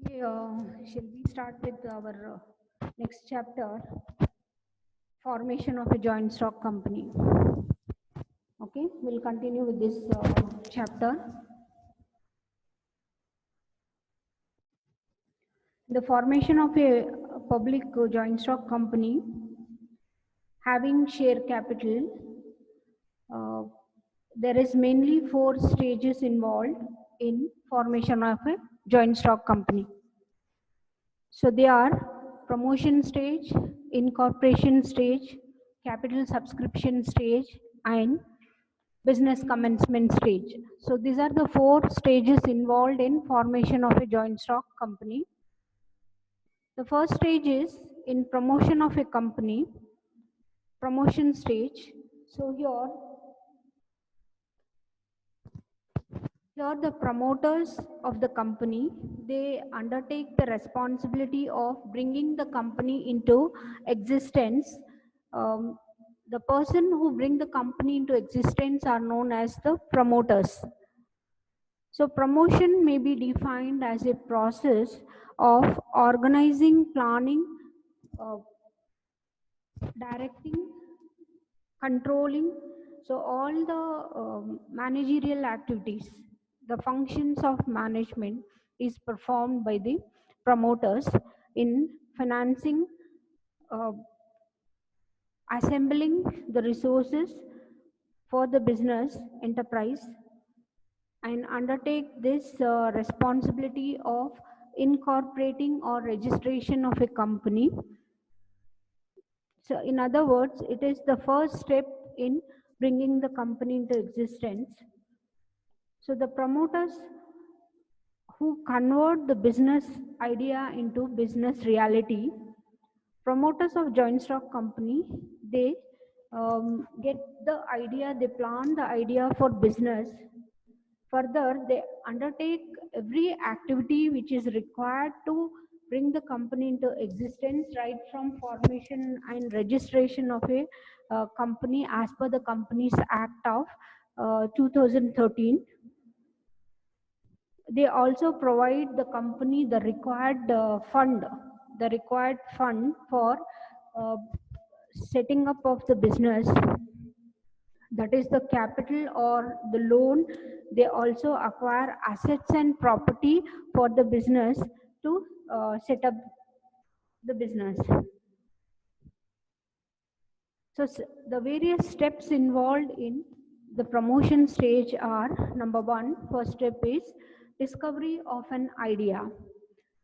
Okay, shall we start with our next chapter, formation of a joint stock company. Okay, we'll continue with this chapter. The formation of a public joint stock company having share capital, uh, there is mainly four stages involved in formation of a joint stock company. So they are promotion stage, incorporation stage, capital subscription stage, and business commencement stage. So these are the four stages involved in formation of a joint stock company. The first stage is in promotion of a company, promotion stage. So here the promoters of the company, they undertake the responsibility of bringing the company into existence. Um, the person who bring the company into existence are known as the promoters. So promotion may be defined as a process of organizing, planning, uh, directing, controlling, so all the managerial activities, the functions of management is performed by the promoters in financing, uh, assembling the resources for the business enterprise, and undertake this responsibility of incorporating or registration of a company. So, in other words, it is the first step in bringing the company into existence. So, the promoters who convert the business idea into business reality, promoters of joint stock company, they get the idea, they plan the idea for business. Further, they undertake every activity which is required to bring the company into existence, right from formation and registration of a company as per the Companies Act of 2013. They also provide the company the required fund for uh, setting up of the business, that is the capital or the loan. They also acquire assets and property for the business to set up the business. So the various steps involved in the promotion stage are: number one, first step is discovery of an idea.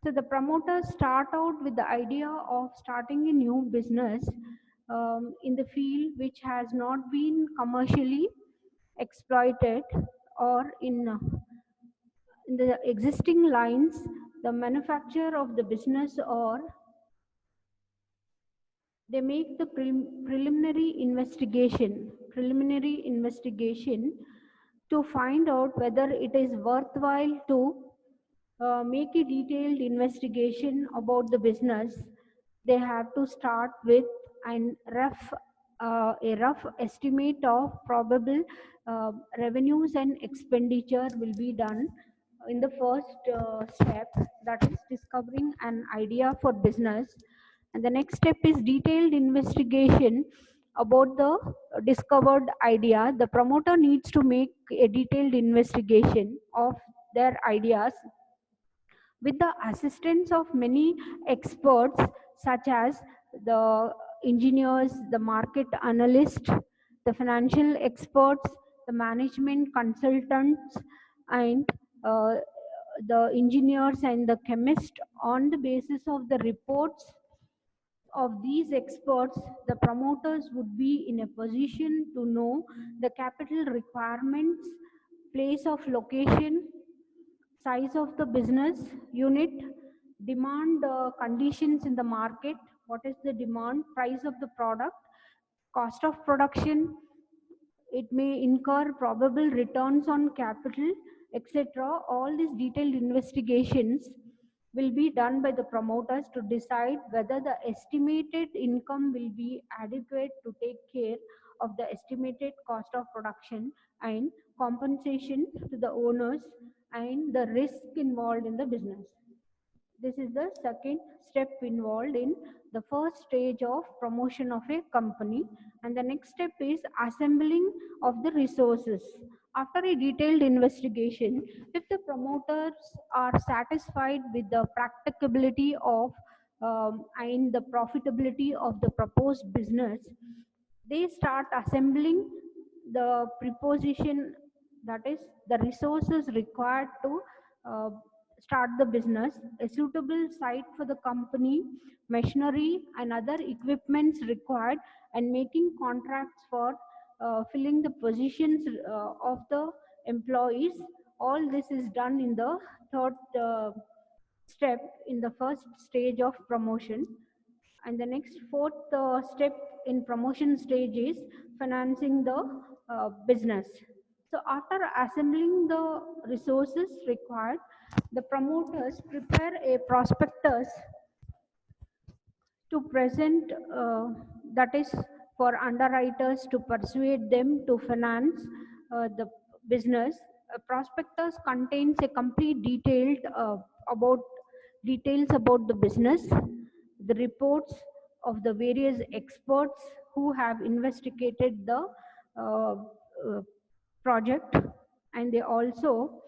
So the promoters start out with the idea of starting a new business in the field which has not been commercially exploited, or in the existing lines, the manufacture of the business, or they make the preliminary investigation to find out whether it is worthwhile to make a detailed investigation about the business. They have to start with a rough estimate of probable revenues and expenditure will be done in the first step, that is discovering an idea for business. And the next step is detailed investigation about the discovered idea. The promoter needs to make a detailed investigation of their ideas with the assistance of many experts, such as the engineers, the market analysts, the financial experts, the management consultants, and uh, the engineers and the chemists. On the basis of the reports of these experts, the promoters would be in a position to know the capital requirements, place of location, size of the business unit, demand conditions in the market, what is the demand, price of the product, cost of production, it may incur probable returns on capital, etc. All these detailed investigations will be done by the promoters to decide whether the estimated income will be adequate to take care of the estimated cost of production and compensation to the owners and the risk involved in the business. This is the second step involved in the first stage of promotion of a company. And the next step is assembling of the resources. After a detailed investigation, if the promoters are satisfied with the practicability of and the profitability of the proposed business, they start assembling the preposition, that is the resources required to uh, start the business, a suitable site for the company, machinery and other equipments required, and making contracts for filling the positions of the employees. All this is done in the third step in the first stage of promotion. And the next fourth step in promotion stage is financing the business. So after assembling the resources required, the promoters prepare a prospectus to present, that is for underwriters to persuade them to finance the business. A prospectus contains a complete about details about the business, the reports of the various experts who have investigated the uh, uh, project, and they also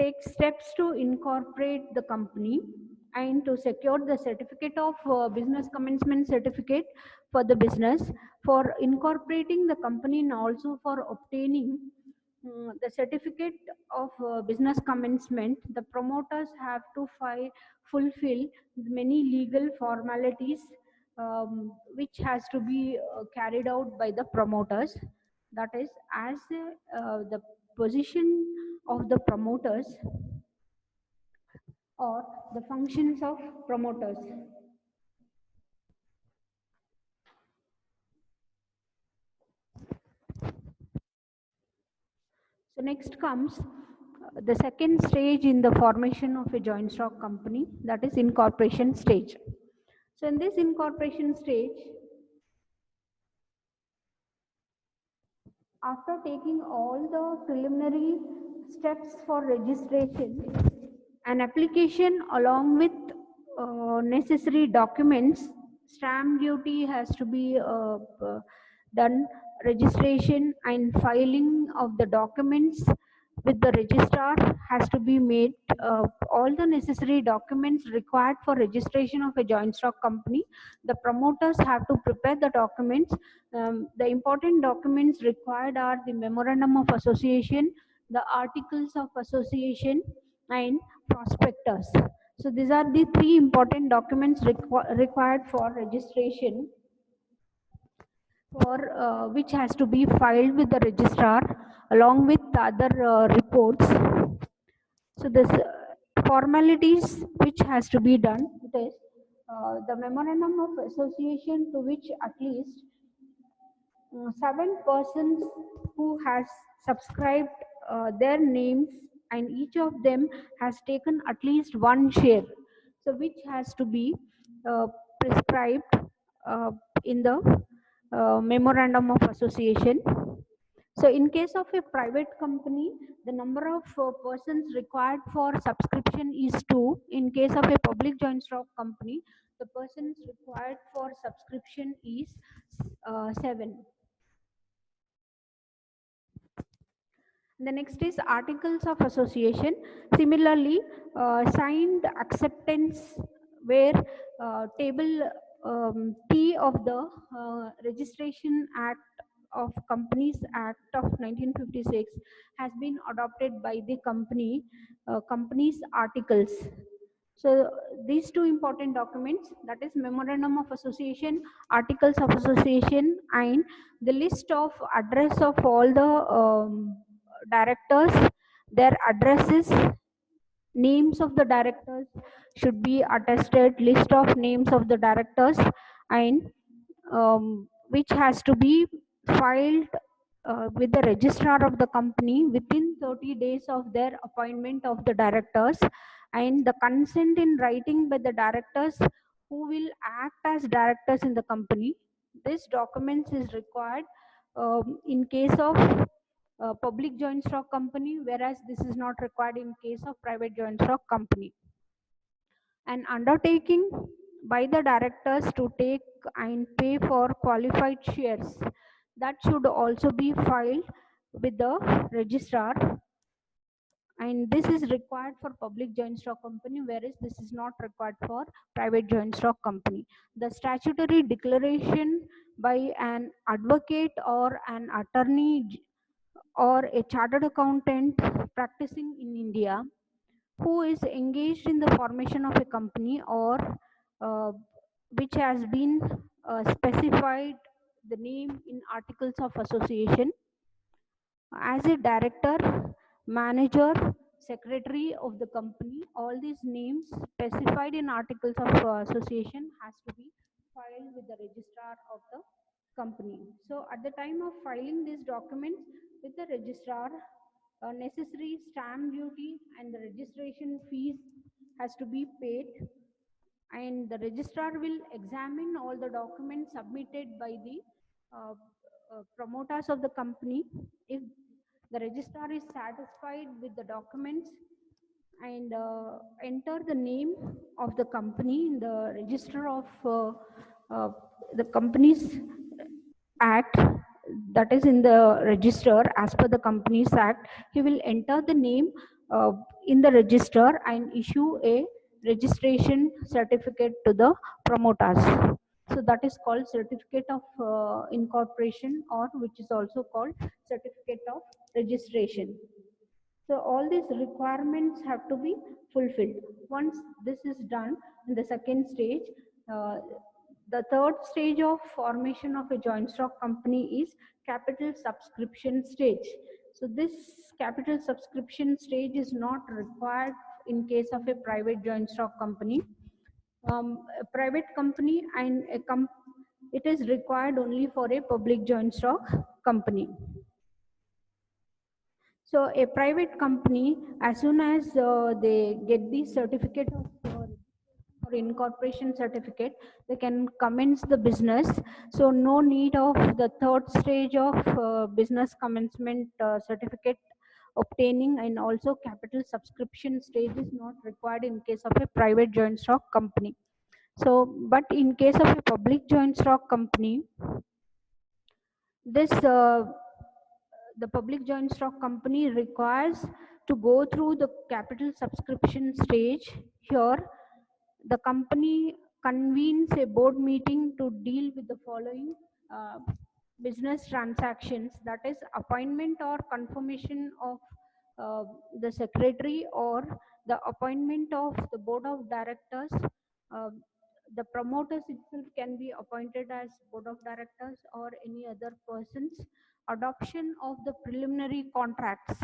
take steps to incorporate the company and to secure the certificate of business commencement certificate for the business, for incorporating the company, and also for obtaining the certificate of business commencement. The promoters have to fulfill many legal formalities, which has to be carried out by the promoters. That is, as the position of the promoters or the functions of promoters. So next comes the second stage in the formation of a joint stock company, that is incorporation stage. So in this incorporation stage, after taking all the preliminary steps for registration, an application along with necessary documents, stamp duty has to be done, registration and filing of the documents with the registrar has to be made. All the necessary documents required for registration of a joint stock company, the promoters have to prepare the documents. The important documents required are the memorandum of association, the articles of association, and prospectus. So these are the three important documents required for registration, for which has to be filed with the registrar along with other reports. So this formalities which has to be done, it is the memorandum of association, to which at least 7 persons who has subscribed their names, and each of them has taken at least one share, so which has to be uh, prescribed uh, in the memorandum of association. So in case of a private company, the number of persons required for subscription is 2. In case of a public joint stock company, the persons required for subscription is 7. The next is articles of association. Similarly, signed acceptance, where table T of the Registration Act of Companies Act of 1956 has been adopted by the company's articles. So these two important documents, that is memorandum of association, articles of association, and the list of address of all the directors, their addresses, names of the directors should be attested, list of names of the directors, and which has to be filed with the registrar of the company within 30 days of their appointment of the directors, and the consent in writing by the directors who will act as directors in the company. This document is required in case of public joint stock company, whereas this is not required in case of private joint stock company. An undertaking by the directors to take and pay for qualified shares, that should also be filed with the registrar, and this is required for public joint stock company, whereas this is not required for private joint stock company. The statutory declaration by an advocate or an attorney or a chartered accountant practicing in India who is engaged in the formation of a company, or uh, which has been specified the name in articles of association as a director, manager, secretary of the company. All these names specified in articles of association has to be filed with the registrar of the company. So at the time of filing these documents with the registrar, necessary stamp duty and the registration fees has to be paid, and the registrar will examine all the documents submitted by the uh, promoters of the company. If the registrar is satisfied with the documents and enter the name of the company in the register of uh, the company's act, that is in the register as per the companies act, he will enter the name uh, in the register and issue a registration certificate to the promoters. So that is called certificate of incorporation, or which is also called certificate of registration. So all these requirements have to be fulfilled. Once this is done in the second stage, uh, the third stage of formation of a joint stock company is capital subscription stage. So this capital subscription stage is not required in case of a private joint stock company. A private company and it is required only for a public joint stock company. So a private company, as soon as they get the certificate of or incorporation certificate, they can commence the business. So no need of the third stage of business commencement certificate obtaining, and also capital subscription stage is not required in case of a private joint stock company. So, but in case of a public joint stock company, this the public joint stock company requires to go through the capital subscription stage. Here the company convenes a board meeting to deal with the following uh, business transactions, that is appointment or confirmation of uh, the secretary, or the appointment of the board of directors. uh, the promoters itself can be appointed as board of directors or any other persons. Adoption of the preliminary contracts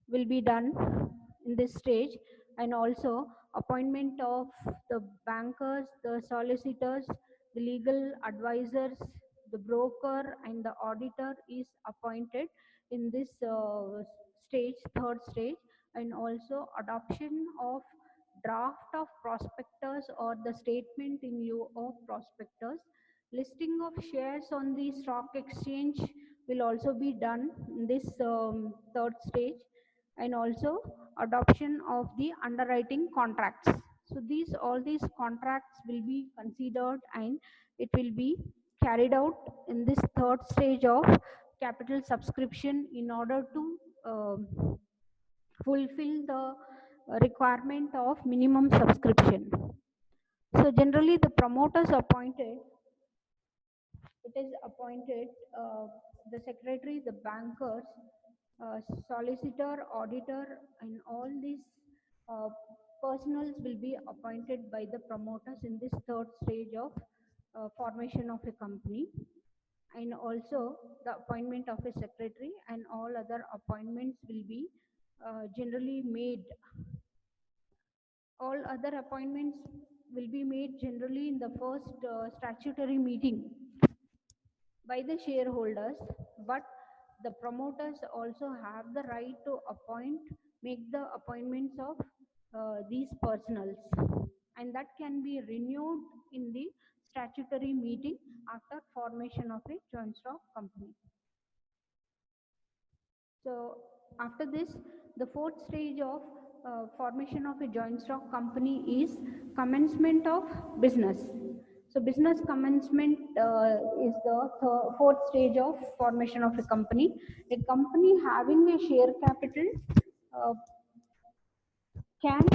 will be done in this stage, and also appointment of the bankers, the solicitors, the legal advisors, the broker and the auditor is appointed in this stage, third stage. And also adoption of draft of prospectus or the statement in lieu of prospectus. Listing of shares on the stock exchange will also be done in this third stage, and also adoption of the underwriting contracts. So these all these contracts will be considered, and it will be carried out in this third stage of capital subscription in order to fulfill the requirement of minimum subscription. So generally the promoters appointed, it is appointed the secretary, the bankers, solicitor, auditor, and all these uh, personals will be appointed by the promoters in this third stage of formation of a company. And also the appointment of a secretary and all other appointments will be generally made. All other appointments will be made generally in the first statutory meeting by the shareholders, but the promoters also have the right to make the appointments of these personals, and that can be renewed in the statutory meeting after formation of a joint stock company. So after this, the fourth stage of formation of a joint stock company is commencement of business. So business commencement is the fourth stage of formation of a company. A company having a share capital uh, can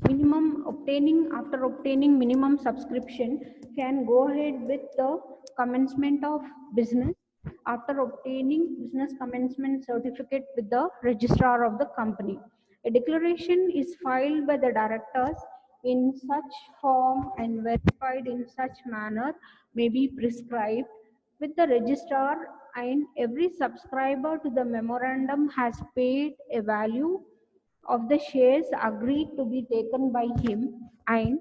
minimum obtaining after obtaining minimum subscription can go ahead with the commencement of business after obtaining business commencement certificate with the registrar of the company. A declaration is filed by the directors in such form and verified in such manner may be prescribed with the registrar, and every subscriber to the memorandum has paid a value of the shares agreed to be taken by him, and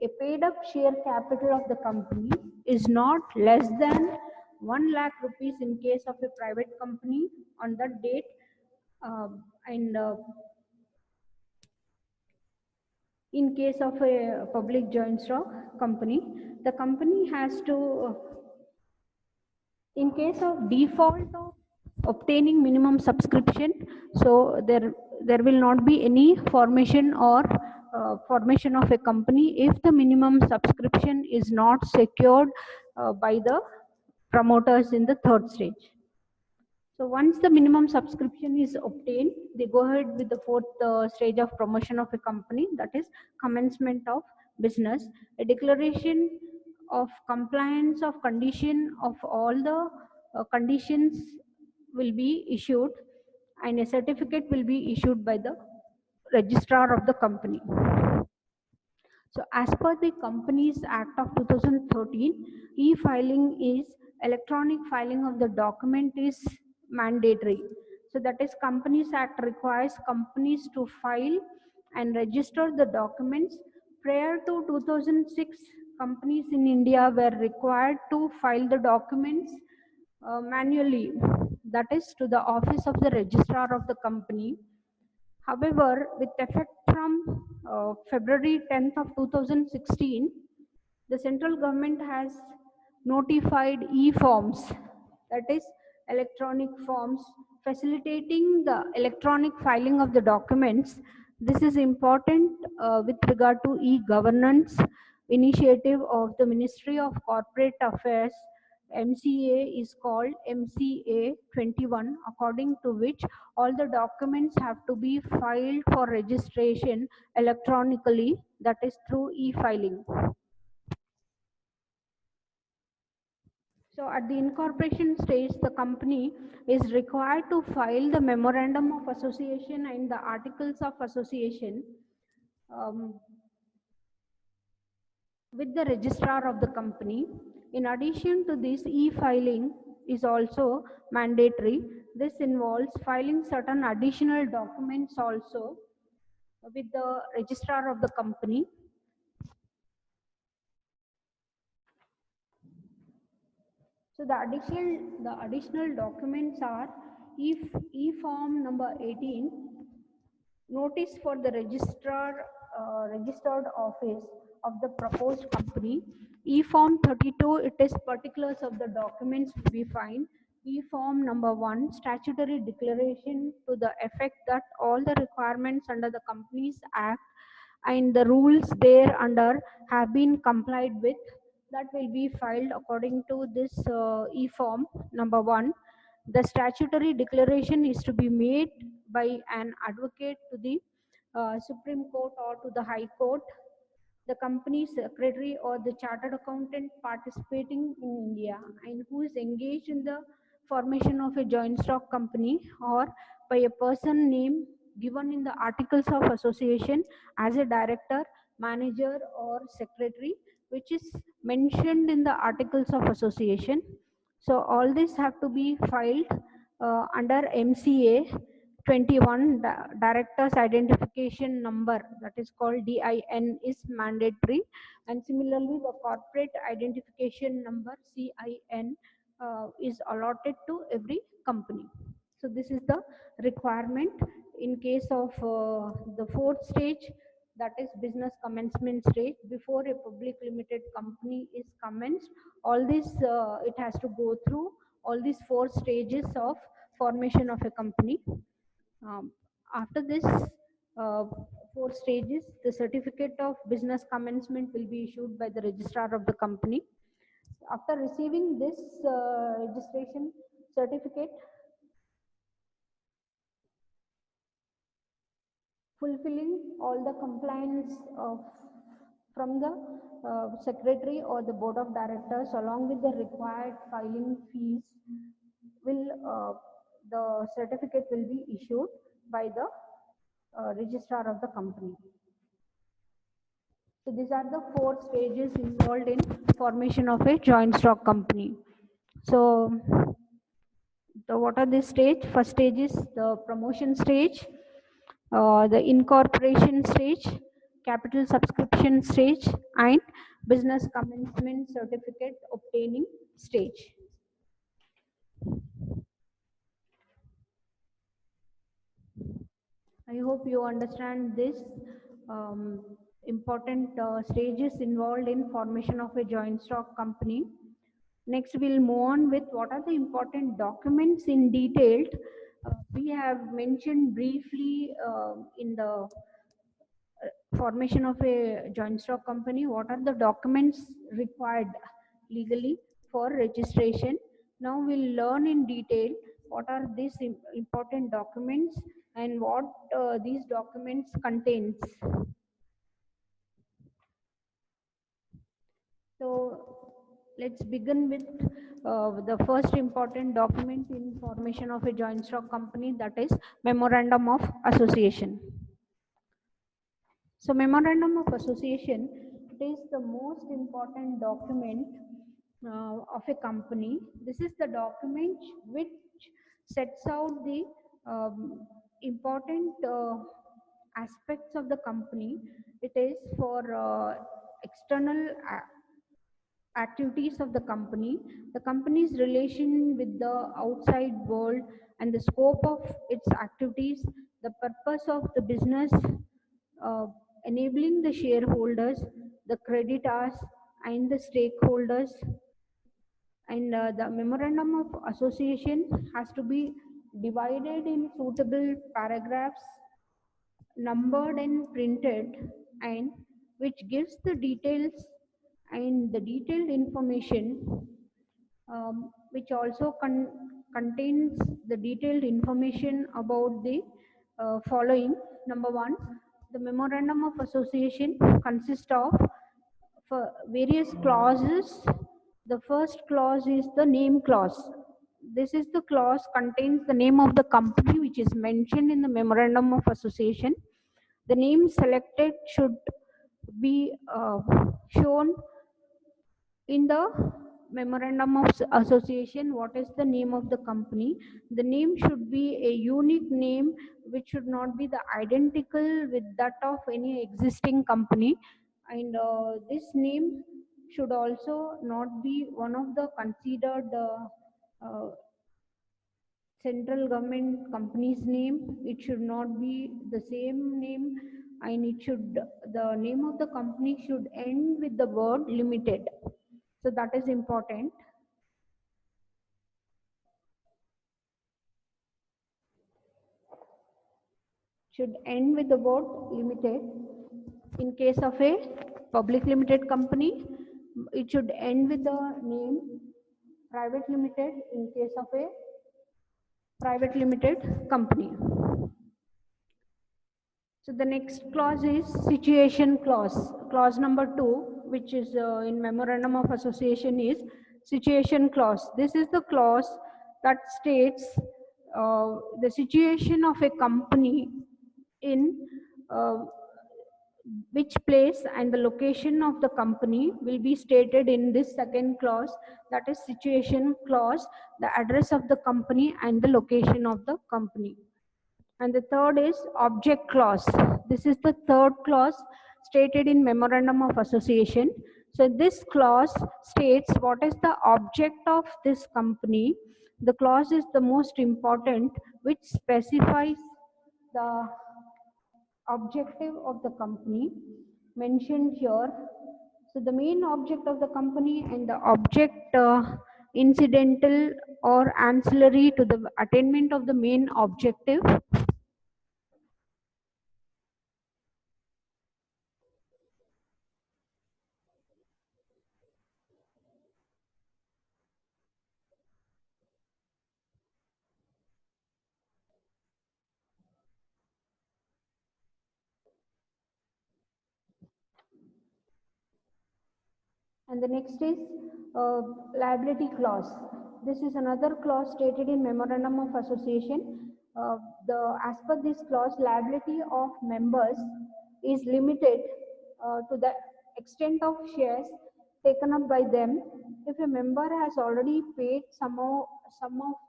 a paid up share capital of the company is not less than 1 lakh rupees in case of a private company on that date, and in case of a public joint stock company, the company has to, in case of default of obtaining minimum subscription, so there will not be any formation or formation of a company if the minimum subscription is not secured by the promoters in the third stage. So once the minimum subscription is obtained, they go ahead with the fourth stage of promotion of a company, that is commencement of business. A declaration of compliance of condition of all the conditions will be issued, and a certificate will be issued by the registrar of the company. So as per the Companies Act of 2013, e-filing is electronic filing of the document is mandatory. So that is Companies Act requires companies to file and register the documents. Prior to 2006, companies in India were required to file the documents manually, that is to the office of the registrar of the company. However, with effect from February 10th of 2016, the central government has notified e-forms, that is electronic forms, facilitating the electronic filing of the documents. This is important with regard to e-governance initiative of the Ministry of Corporate Affairs. MCA is called MCA 21, according to which all the documents have to be filed for registration electronically, that is through e-filing. So at the incorporation stage, the company is required to file the memorandum of association and the articles of association um, with the registrar of the company. In addition to this, e-filing is also mandatory. This involves filing certain additional documents also with the registrar of the company. So the additional documents are e-form number 18, notice for the registered office of the proposed company. E-form 32, it is particulars of the documents will be fine. E-form number 1, statutory declaration to the effect that all the requirements under the Companies Act and the rules there under have been complied with, that will be filed according to this e-form number 1. The statutory declaration is to be made by an advocate to the Supreme Court or to the High Court, the company secretary or the chartered accountant participating in India and who is engaged in the formation of a joint stock company, or by a person name given in the articles of association as a director, manager or secretary, which is mentioned in the articles of association. So all these have to be filed under MCA 21. Directors identification number, that is called DIN, is mandatory, and similarly the corporate identification number CIN is allotted to every company. So this is the requirement in case of the fourth stage, that is business commencement stage. Before a public limited company is commenced, all this it has to go through all these four stages of formation of a company. um, After this, uh, 4 stages. The certificate of business commencement will be issued by the registrar of the company. After receiving this registration certificate, fulfilling all the compliance of from the secretary or the board of directors along with the required filing fees, will the certificate will be issued by the registrar of the company. So these are the 4 stages involved in formation of a joint stock company. So what are these stage? First stage is the promotion stage, the incorporation stage, capital subscription stage, and business commencement certificate obtaining stage. I hope you understand this important stages involved in formation of a joint stock company. Next, we'll move on with what are the important documents in detail. We have mentioned briefly in the formation of a joint stock company, what are the documents required legally for registration. Now we'll learn in detail what are these important documents and what these documents contains. So let's begin with the first important document in formation of a joint stock company, that is memorandum of association. So memorandum of association, it is the most important document of a company. This is the document which sets out the important aspects of the company. It is for external activities of the company's relation with the outside world, and the scope of its activities, the purpose of the business, uh, enabling the shareholders, the creditors, and the stakeholders. And the memorandum of association has to be divided in suitable paragraphs, numbered and printed, and which gives the details and the detailed information, which also contains the detailed information about the following. Number one, the memorandum of association consists of various clauses. The first clause is the name clause. This is the clause contains the name of the company which is mentioned in the memorandum of association. The name selected should be shown in the memorandum of association. What is the name of the company? The name should be a unique name which should not be the identical with that of any existing company, and this name should also not be one of the considered central government company's name. It should not be the same name, and it should, the name of the company should end with the word limited. So that is important. Should end with the word limited. In case of a public limited company, it should end with the name private limited in case of a private limited company. So the next clause is situation clause. Clause number 2, which is in memorandum of association, is situation clause. This is the clause that states the situation of a company in which place and the location of the company will be stated in this second clause, that is situation clause, the address of the company and the location of the company. And the third is object clause. This is the third clause stated in memorandum of association. So this clause states what is the object of this company. The clause is the most important, which specifies the objective of the company mentioned here. So the main object of the company and the object incidental or ancillary to the attainment of the main objective. And the next is uh, liability clause. This is another clause stated in Memorandum of Association. As per this clause, liability of members is limited to the extent of shares taken up by them. If a member has already paid some of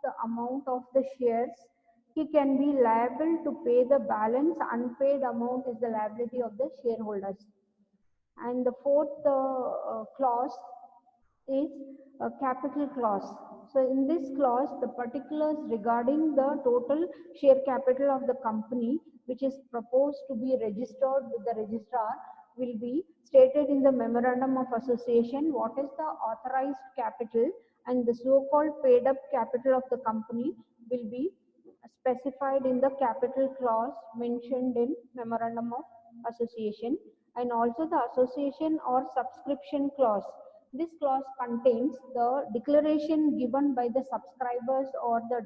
the amount of the shares, he can be liable to pay the balance. Unpaid amount is the liability of the shareholders. And the fourth clause is a capital clause. So in this clause, the particulars regarding the total share capital of the company, which is proposed to be registered with the registrar, will be stated in the Memorandum of Association. What is the authorized capital and the so-called paid up capital of the company will be specified in the capital clause mentioned in Memorandum of Association, and also the association or subscription clause. This clause contains the declaration given by the subscribers or the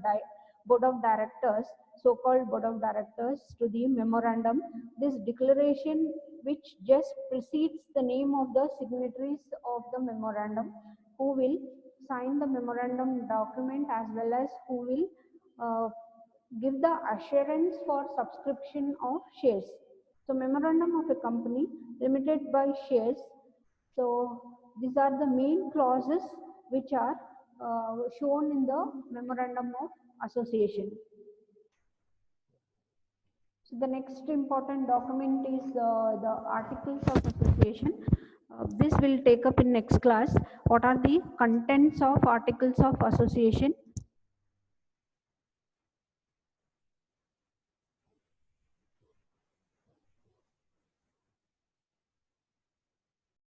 board of directors, so-called board of directors, to the memorandum. This declaration, which just precedes the name of the signatories of the memorandum, who will sign the memorandum document, as well as who will uh, give the assurance for subscription of shares. So memorandum of a company limited by shares. So these are the main clauses which are shown in the memorandum of association. So the next important document is the articles of association. This will take up in next class. What are the contents of articles of association?